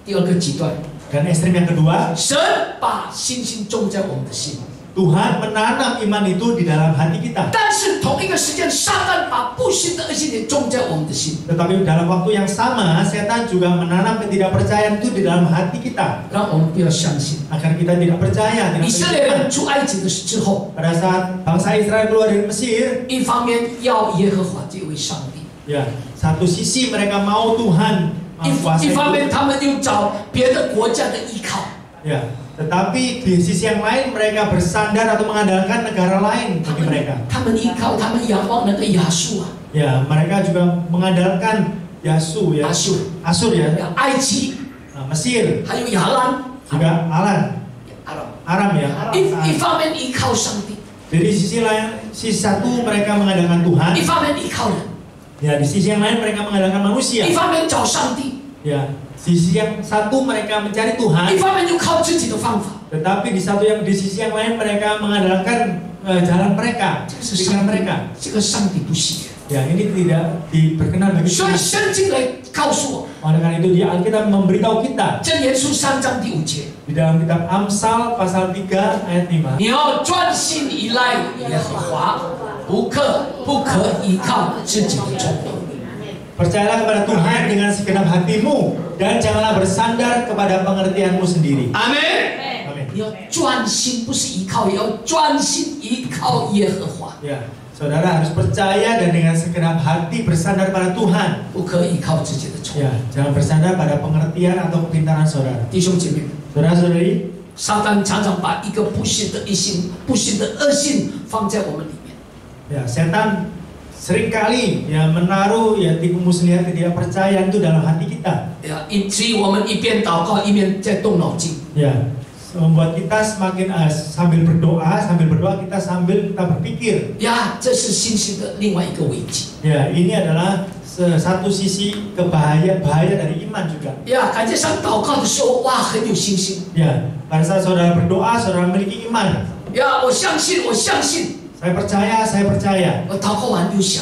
第二个极端， Dan ekstrem yang kedua, 神把信心种在我们的心， Tuhan menanam iman itu di dalam hati kita. 但是同一个时间，撒旦把不信的恶信也种在我们的心， Tetapi dalam waktu yang sama, setan juga menanam ketidakpercayaan itu di dalam hati kita. 让我们不要相信。 Agar kita tidak percaya, 以 tidak 色列 beriman. 人出埃及的之后， Pada saat bangsa Israel keluar dari Mesir, 一方面要耶和华这位上帝， ya satu sisi mereka mau Tuhan 一 menguasai 方面 itu, 他们又找别的国家的依靠。 ya. Tetapi di sisi yang lain mereka bersandar atau mengandalkan negara lain 他 bagi 们 mereka. 他们依靠，他们仰望那个亚述啊， Ya, mereka juga mengandalkan Yasu ya, 亚述， Asur ya, 埃及， Mesir, 还有亚兰， juga Aram, 阿拉 ya. 一方面依靠上帝， Jadi sisi lain, sisi satu mereka mengandalkan Tuhan, 一方面依靠人， ya di sisi yang lain mereka mengandalkan manusia, 一方面找上帝， ya. Sisi yang satu mereka mencari 一 Tuhan, 方面又靠自己的方法。 tetapi di sisi yang lain mereka mengandalkan jalan mereka, 这个是 pikiran 上帝 mereka. 这个上帝不喜悦。 Ya, ini tidak diperkenan bagi 所以 Tuhan. 圣经来告诉我， Oleh karena itu di Alkitab memberitahu kita 箴言书3章第5节， di dalam kitab Amsal pasal 3 ayat 5. 你要专心依赖耶和华，不可依靠自己的聪明。 Percayalah kepada Tuhan dengan segenap hatimu dan janganlah bersandar kepada pengertianmu sendiri. 阿门。 Amin. 你要专心，不是依靠，也要专心依靠耶和华， Ya, saudara harus percaya dan dengan segenap hati bersandar pada Tuhan. 不可依靠自己的聪明。 Ya, jangan bersandar pada pengertian atau kepintaran saudara. 弟兄姐妹， Saudara-saudari, 撒旦常常把一个不信的不信的恶性放在我们里面。 ya setan seringkali ya menaruh ya tipu muslihat ketidakpercayaan itu dalam hati kita. 所以我们一边祷告一边在动脑筋。 Ya, membuat kita semakin sambil berdoa kita sambil kita berpikir. 这是信心的另外一个危机。 Ya, ini adalah satu sisi bahaya dari iman juga. 感觉上祷告的时候，哇，很有信心。 Ya, pada saat saudara berdoa, saudara memiliki iman. 我相信，我相信。 Saya percaya. 我祷告完又想，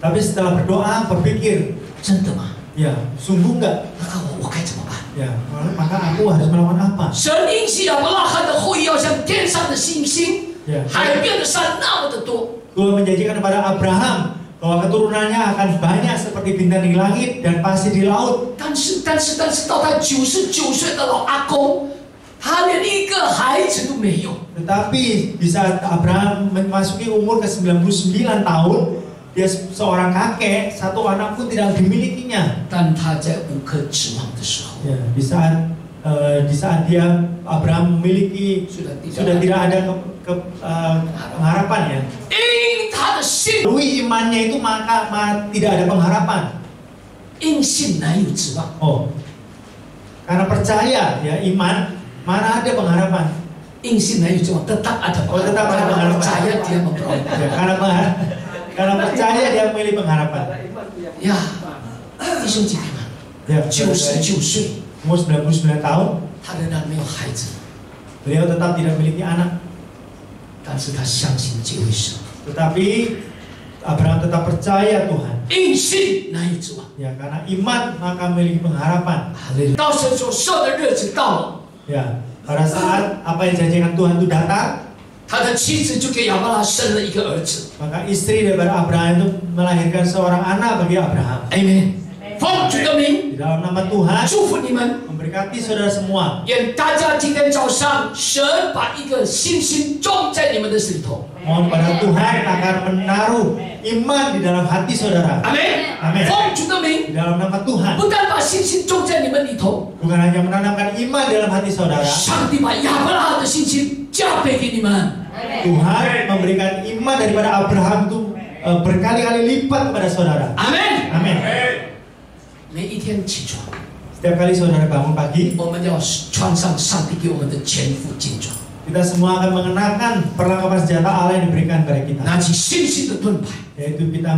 Tapi setelah berdoa berpikir, 真的吗？ ya, sungguh enggak? 那我该怎么办？ Ya, maka aku harus melakukan apa? 神应许亚伯拉罕的后裔要像天上的星星， 海边的山那么的多。 Tuhan menjanjikan kepada Abraham bahwa keturunannya akan banyak seperti bintang di langit dan pasir di laut. 但是到他99岁的老阿公，他连一个孩子都没有。 Tetapi di saat Abraham memasuki umur ke-99 tahun, dia seorang kakek, satu anak pun tidak dimilikinya. 但他在无可指望的时候， Ya, di saat dia Abraham memiliki sudah tidak ada pengharapan ya. 因他的信， Melalui imannya itu maka tidak ada pengharapan. 因信乃有指望。 Oh, karena percaya ya iman, mana ada pengharapan? 因信乃有指望，tetap ada Oh, tetap ada pengharapan. pengharapan. Percaya dia memperoleh. Ya, karena percaya dia memilih pengharapan. 呀，弟兄姐妹们， Ya, 99岁， umur 99 tahun, 他仍然没有孩子， beliau tetap tidak memiliki anak. 但是他相信这位神。 Tetapi Abraham tetap percaya Tuhan. 因信乃有指望。 Ya, karena iman maka memiliki pengharapan. 哈利路亚！到神所说的日子到了， Ya, pada saat apa yang dijanjikan Tuhan itu datang, 他的妻子就给亚伯拉生了一个儿子。 maka istri daripada Abraham itu melahirkan seorang anak bagi Abraham. Amen。奉主的名 Di dalam nama Tuhan 祝福你们， memberkati saudara semua. 愿大家今天早上神把一个信心种在你们的里头。 Mohon pada Tuhan akan menaruh iman di dalam hati saudara. 阿门。 Amin. 奉主的名， Di dalam nama Tuhan 不但把信心种在你们里头， bukan hanya menanamkan iman di dalam hati saudara. 上帝把亚伯拉罕的信心加倍给你们。 Tuhan memberikan iman daripada Abraham itu berkali-kali lipat kepada saudara. 阿门。 Amin. 每一天起床， Setiap kali saudara bangun pagi, 我们要穿上上帝给我们的全副军装， kita semua akan mengenakan perlengkapan senjata Allah yang diberikan kepada kita. 拿起信心的盾牌。 Yaitu kita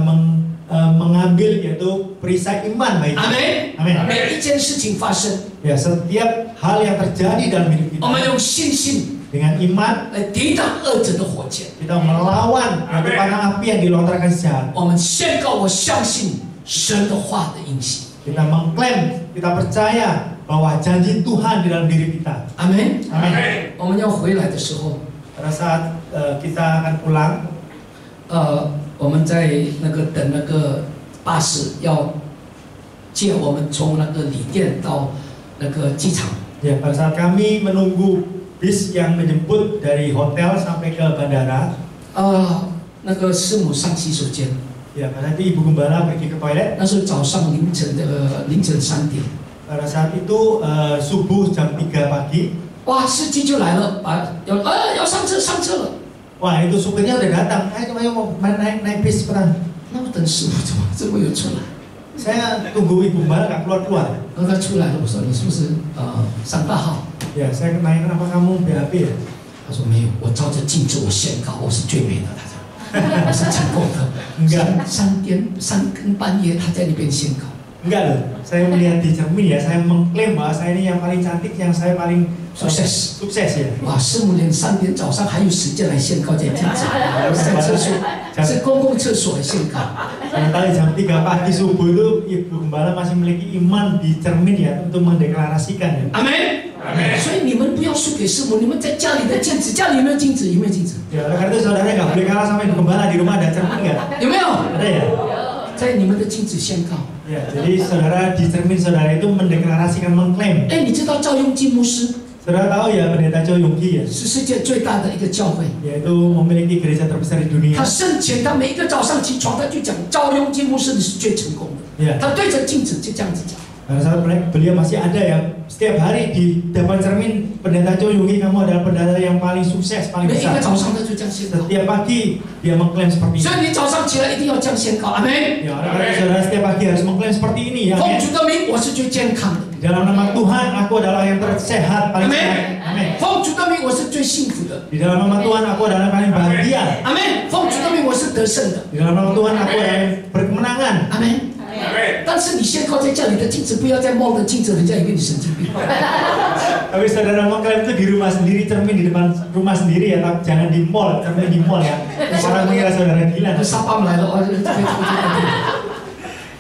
mengambil yaitu perisai iman bagi 阿 kita. 门。 Amin. 每一件事情发生， Ya, setiap hal yang terjadi dalam hidup 我们 kita 用信心 dengan iman 来抵挡恶者的火箭。 kita melawan yaitu panah api yang dilontarkan sejahat. 我们宣告，我相信神的话的应许。 Kita mengklaim, kita percaya bahwa janji Tuhan di dalam diri kita. 阿门。 Amin. 我们要回来的时候， Pada saat kita akan pulang, 我们在那个等那个巴士要接我们从那个旅店到那个机场。 ya pada saat kami menunggu bis yang menjemput dari hotel sampai ke bandara, 那个师母上洗手间， ya pada saat itu ibu gembala pergi ke toilet. 那是早上凌晨3点。 Pada saat itu subuh jam 3 pagi. 哇，司机就来了，要上车了。 Wah, itu supirnya udah datang. Ayo mau naik bis cepetan. 那我等师傅怎么有出来？ Saya tunggu ibu gembala nggak keluar. 然后他出来了，我说你是不是上大号？ Ya, saya nanya kenapa kamu BAB ya? 他说没有，我照着镜子我宣告我是最美的。他说我是成功的。3更半夜他在那边宣告。 Enggak loh, saya melihat di cermin ya, saya mengklaim bahwa saya ini yang paling cantik, yang saya paling sukses ya. 哇，师母连3点早上还有时间来宣告在镜子，在厕所，是公共厕所宣告。 Sementara jam 3 pagi subuh itu ibu gembala masih memiliki iman di cermin ya untuk mendeklarasikan ya. 阿门。所以你们不要输给师母，你们在家里的镜子，家里有没有镜子？有没有镜子？ Ya, karena itu saudara nggak boleh kalah sama ibu gembala, di rumah ada cermin nggak? 有没有？ Ada ya? 在你们的镜子宣告。 Ya, jadi saudara di cermin saudara itu mendeklarasikan, mengklaim. 哎，你知道赵雍基牧师 Saudara tahu ya pendeta Chow Yong Ki ya? 是世界最大的一个教会。 Yaitu memiliki gereja terbesar di dunia. 他生前，他每一个早上起床，他就讲赵雍基牧师你是最成功的。 Ya. 他对着镜子就这样子讲。 Pada saat beliau masih ada ya, setiap hari di depan cermin pendeta Chow Yong Ki, kamu adalah pendeta yang paling sukses, paling 每一 besar. 个早上他就这样宣告。 Setiap pagi dia mengklaim seperti 所 ini. 以你早上起来一定要这样宣告，阿门。 Ya, oleh saudara setiap pagi harus mengklaim seperti ini ya. 奉 Amin. 主的名，我是最健康的。 Di dalam nama Tuhan, aku adalah yang tersehat, 阿 paling 门 sehat. Amin.。奉主的名，我是最幸福的。 Di dalam nama Tuhan, aku adalah yang paling bahagia. 阿门。奉主的名，我是得胜的。 Di dalam nama Tuhan, aku adalah yang berkemenangan. 阿门。但是你宣告在家里的镜子，不要再冒着镜子，人家以为你神经病。 Tapi saudara mengklaim itu di rumah sendiri, cermin di depan rumah sendiri ya, tapi jangan di mall, cermin di mall ya. Orang mengira saudara gila. 那沙巴来了，哦，这个。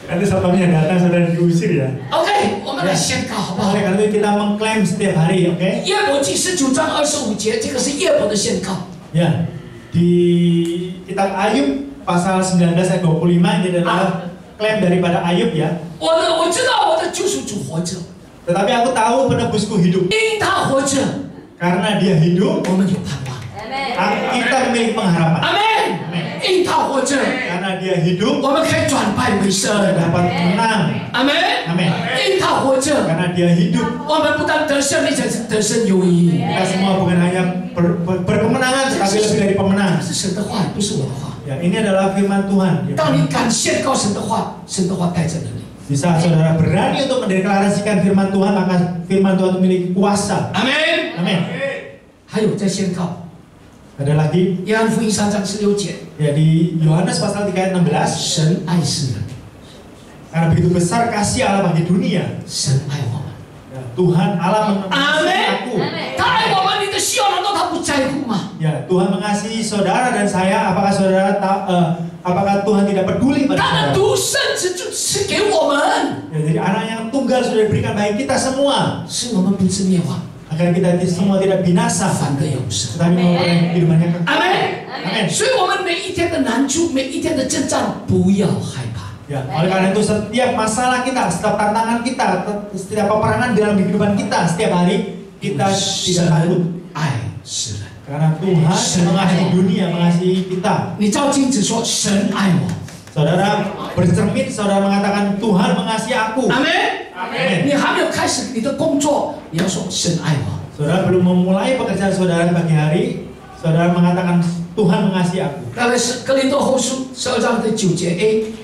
Nanti satpamnya datang, saudara diusir ya. OK， 我们来宣告好不好？ Oleh karena itu kita mengklaim setiap hari, oke? 耶伯记19章25节，这个是耶伯的宣告。 Ya, di kitab Ayub pasal 19 ayat 25 ini adalah klaim daripada Ayub ya. 我知道我的救赎主活着， Tetapi aku tahu penebusku hidup. 因他活着， Karena dia hidup, 我们有盼望。 kita memiliki pengharapan. 阿门。因因他活着， karena dia hidup 我们可以转败为胜。 dapat menang. 阿门。 Amin. 因他活着， Karena dia hidup 我们不但得胜，而且是得胜有余。 kita semua bukan hanya berkemenangan tetapi lebih dari pemenang. 是神的话，不是我的话。 Ya, ini adalah firman Tuhan. 当你敢宣告神的话，神的话带着能力。 Di saat saudara berani untuk mendeklarasikan firman Tuhan, maka firman Tuhan memiliki kuasa. 阿门。 Amin. 还有在宣告， Ada lagi 约翰福音3章16节， ya di Yohanes pasal 3 ayat 16. 神爱世人， Karena begitu besar kasih Allah bagi dunia. 神爱我们。 Ya, Tuhan Allah Amin. mengasihi aku. 他爱我们，你的需要难道他不在乎吗？ Ya, Tuhan mengasihi saudara dan saya. Apakah saudara apakah Tuhan tidak peduli pada 他的 saudara? 独生子就赐给我们， Ya, jadi anak yang tunggal sudah diberikan bagi kita semua 使我们不致灭亡， agar kita semua tidak binasa, 反得永生。 tetapi memperoleh kehidupan yang 阿 kekal. 门。 Amin. 所以，我们每一天的难处，每一天的征战，不要害怕。 Ya, oleh karena itu setiap masalah kita, setiap tantangan kita, setiap peperangan dalam kehidupan kita setiap hari kita tidak takut 爱世人。 karena Tuhan mengasihi dunia, mengasihi kita. 你照镜子说：“神爱我。 Saudara bercermin, saudara mengatakan Tuhan mengasihi aku. ”阿门。 Amin. 你还没有开始你的工作，你要说：“神爱我。” Saudara belum memulai pekerjaan saudara pagi hari, saudara mengatakan Tuhan mengasihi aku. 大概是哥林多后书12章的9节 A，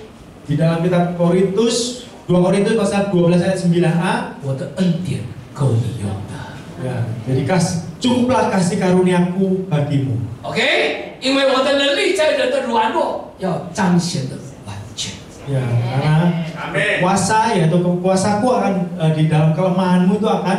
Di dalam kitab Korintus 2 Korintus pasal 12 ayat 9a. 我的恩典够你用的。 Ya, jadi cukuplah kasih karuniaku bagimu. OK， 因为我的能力在人的软弱要彰显的完全。 Ya, karena kuasa yaitu kekuasaku akan di dalam kelemahanmu itu akan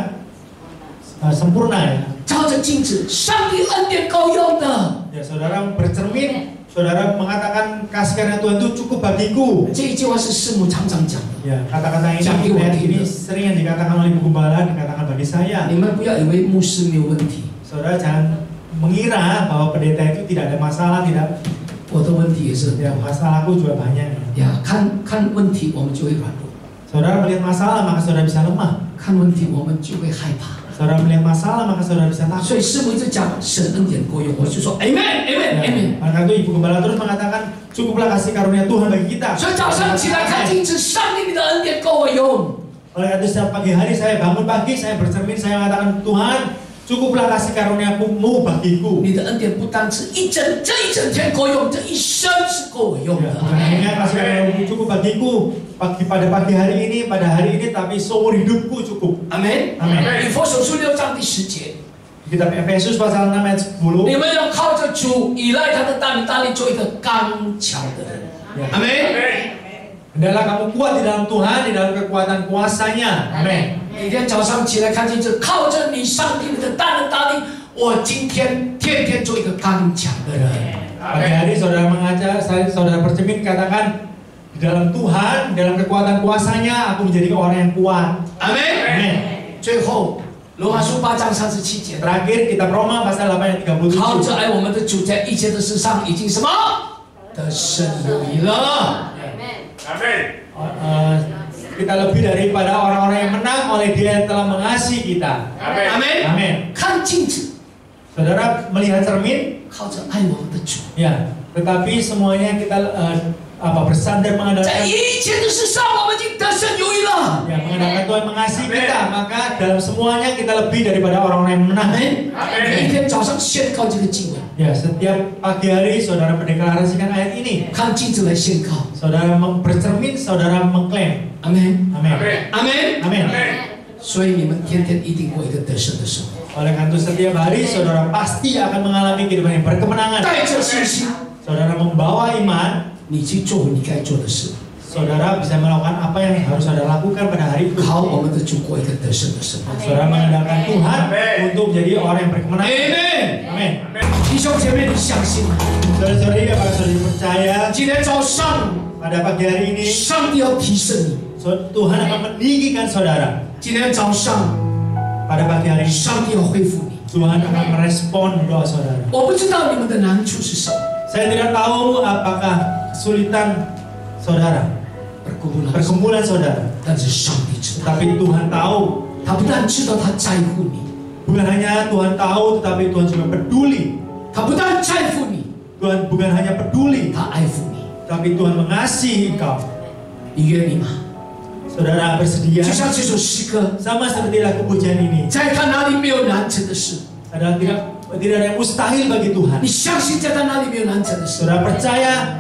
sempurna ya. 照着镜子，上帝恩典够用的。 Ya, saudara bercermin, saudara mengatakan kasih karunia Tuhan itu cukup bagiku. 这一句话是师母常常讲的。 Ya, kata-kata ini, ayat ini sering yang dikatakan oleh Ibu Gembala, dikatakan bagi saya. 你们不要以为牧师没有问题， Saudara jangan mengira bahwa pendeta itu tidak ada masalah, tidak. 我的问题也是很 Ya, 多。 masalahku juga banyak. 呀，看问题我们就会软弱， Saudara melihat masalah maka saudara bisa lemah. 看问题我们就会害怕。 Saudara melihat masalah maka saudara bisa 所 takut. 以师母一直讲神恩典够用，我就说 Amen，Amen，Amen。 Maka itu Ibu Gembala terus mengatakan cukuplah kasih karunia Tuhan bagi kita. 所以早上起来看镜子，上帝你的恩典够我用。 Oleh karena itu setiap pagi hari saya bangun pagi, saya bercermin, saya mengatakan Tuhan cukuplah kasih karuniamu bagiku. 你的恩典不单是这一整天够用，这一生是够我用 Ya, 的。 bukan hanya kasih karuniamu cukup bagiku pada pagi hari ini, pada hari ini, tapi seumur hidupku cukup. 阿门。 Amin. 以弗所书6章第10节， Kitab Efesus pasal 6 ayat 10. 你们要靠着主，依赖他的大力，做一个刚强的人。 Ya. 阿门。 Hendaklah kamu kuat di dalam Tuhan, di dalam kekuatan kuasanya. Amin. 每天早上起来看镜子，靠着你上帝你的大力，我今天天天做一个刚强的人。 Pagi hari saudara mengajar, saudara bercermin katakan di dalam Tuhan, di dalam kekuatan kuasanya, aku menjadi orang yang kuat. 阿门。 Amin. 最后，罗马书8章37节， Terakhir kitab Roma pasal 8 ayat 靠 37. 着爱我们的主，在一切的事上已经什么得胜有余了。 Kita lebih daripada orang-orang yang menang oleh Dia yang telah mengasihi kita. 阿门。 Amin. 看镜子， Saudara melihat cermin, 靠着爱我们的主， ya. Tetapi semuanya kita bersandar 在 mengandalkan, 一切的事上我们已经得胜有余了。 ya, mengandalkan Tuhan mengasihi kita. Maka dalam semuanya kita lebih daripada orang-orang yang 阿 menang. 门。每一天早上宣告这个经文， Ya, setiap pagi hari saudara mendeklarasikan ayat ini. 看镜子来宣告。 Saudara bercermin, saudara mengklaim. 阿门。 Amin. 阿门。 Amin. 所以你们天天一定过一个得胜的生活， Oleh karena itu setiap hari saudara pasti akan mengalami kehidupan yang berkemenangan. 带着信心， Saudara membawa iman, 你去做你该做的事， saudara bisa melakukan apa yang harus saudara lakukan pada hari itu. 靠我们的主过一个得胜的生活。 Saudara mengandalkan Tuhan untuk menjadi orang yang berkemenangan. 阿门。 Amin. 弟兄姐妹，你相信吗？ Saudara-saudari, apakah saudara percaya 今天早上， pada pagi hari ini 上帝要提升你。 Tuhan akan meninggikan saudara. 今天早上， Pada pagi hari ini 上帝要恢复你。 Tuhan akan merespon doa saudara. 我不知道你们的难处是什么， Saya tidak tahu apakah kesulitan saudara, pergumulan saudara, 但是上帝知道， tapi Tuhan tahu. 他不但知道，他在乎你， Bukan hanya Tuhan tahu, tetapi Tuhan juga peduli. 他不但在乎你， Tuhan bukan hanya peduli, 他爱抚你， tapi Tuhan mengasihi engkau. 你愿意吗？ Saudara bersedia? 就像这首诗歌， Sama seperti lagu pujian ini. 在他哪里没有难成的事？ Adalah tidak ada yang mustahil bagi Tuhan. 你相信在他哪里没有难成的事？ Saudara percaya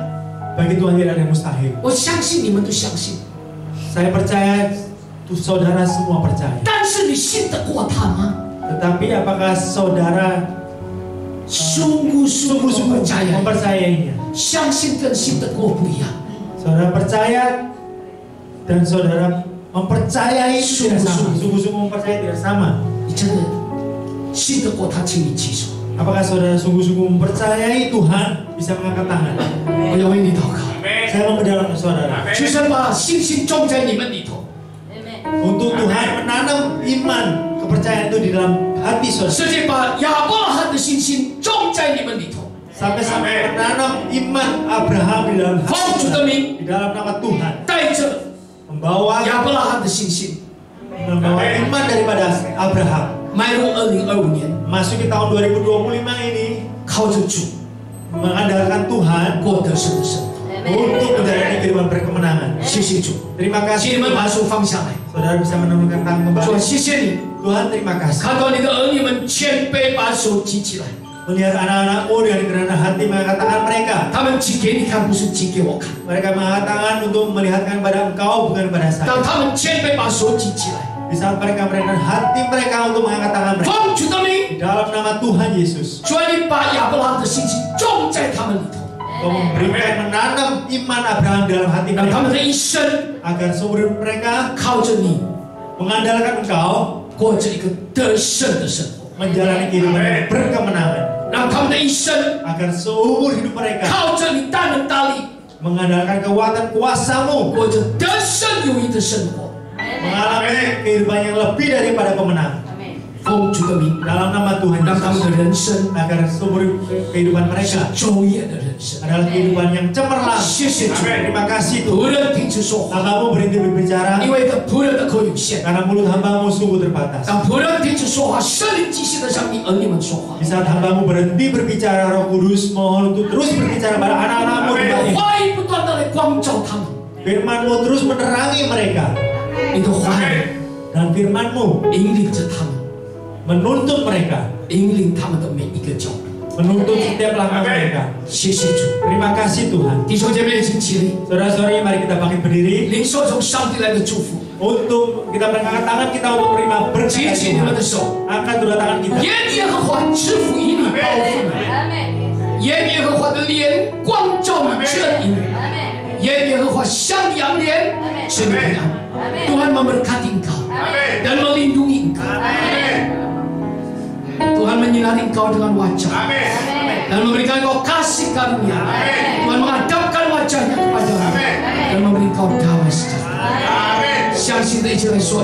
bagi Tuhan tidak ada yang mustahil. 我相信你们都相信， Saya percaya, saudara semua percaya. 但是你信得过他吗？ Tetapi apakah saudara sungguh-sungguh percaya， mempercayainya? 相信跟信得过不一样。 Saudara percaya dan saudara mempercayai itu tidak sama. Sungguh-sungguh mempercayai tidak sama. 你真的信得过他，请你举手。 Apakah saudara sungguh-sungguh mempercayai Tuhan? Bisa mengangkat tangan. 我要为你祷告， Saya mau mendoakan saudara. 就是把信心种在你们里头。 Untuk Tuhan menanam iman, kepercayaan itu di dalam hati saudara. 甚至把亚伯拉罕的信心种在你们里头。 Sampai-sampai menanam iman Abraham di dalam 奉 hati 主 saudara. 的名， Di dalam nama Tuhan. 带着 Membawa 亚伯拉罕的信心， iman daripada Abraham. 迈入2025年， Masuki tahun 2025 ini 靠着主 mengandalkan Tuhan 过得胜的生活。 untuk menjalani kehidupan berkemenangan. 谢谢主， Terima 请你 kasih 们把 Tuhan. 手放下来。 Saudara bisa menurunkan tangan 主， kembali. 谢谢你， Tuhan terima kasih. 看到你的儿女们谦卑把手举起来， Melihat anak-anakmu dengan kerendahan hati mengangkat tangan mereka. 他们举给你看，不是举给我看。 Mereka mengangkat tangan untuk melihatkan pada engkau bukan pada saya. 当他们谦卑把手举起来， Di saat mereka merendahan hati mereka untuk mengangkat tangan mereka. 奉主的名， Di dalam nama Tuhan Yesus. 主啊，你把亚伯拉罕的信心种在他们里头， Kau memberikan menanam iman Abraham dalam hati 让他 mereka. 们的一生 Agar seumur hidup mereka 靠着你 mengandalkan engkau 过着一个得胜的生活， menjalani kehidupan yang berkemenangan. 让他们的一生 Agar seumur hidup mereka 靠着你大能大力， mengandalkan kekuatan kuasamu. 过着得胜有余的生活。 Mengalami kehidupan yang lebih daripada pemenang. 奉主的名， Dalam nama Tuhan 让他们的 Yesus. 人生 Agar seumur kehidupan 是 mereka 昼夜的人生。 adalah kehidupan yang cemerlang. 谢谢主， Terima kasih Tuhan. 仆人停止说话， Kamu berhenti berbicara 因为仆人的口有限。 karena mulut hambamu sungguh terbatas. 当仆人停止说话，圣灵即时的向你儿女们说话。 Di saat hambamu berhenti berbicara, Roh Kudus mohon untuk terus berbicara pada anak-anakmu. 你的话语不断的来光照他们， Firmanmu terus menerangi mereka. 你的话语 Dan firmanmu 引领着他们， menuntut mereka. 引领他们的每一个脚步。 Menuntut setiap langkah mereka. 谢谢主， Terima kasih Tuhan. 弟兄姐妹，请起立， Saudara-saudari, mari kita bangkit berdiri. 领受从上帝来的祝福， Untuk kita mengangkat tangan kita untuk menerima berkat 举起你 Tuhan. 们的手， Angkat kedua tangan kita. 耶和华赐福以你，报复你；耶和华的脸光照你，遮引你；耶和华向阳脸，赐你平安。Tuhan memberkati engkau dan melindungi engkau. Tuhan menyinari engkau dengan wajah dan memberikan engkau kasih karunia. Tuhan menghadapkan wajahnya kepadamu dan memberi engkau damai sejahtera. 相信的一起来说，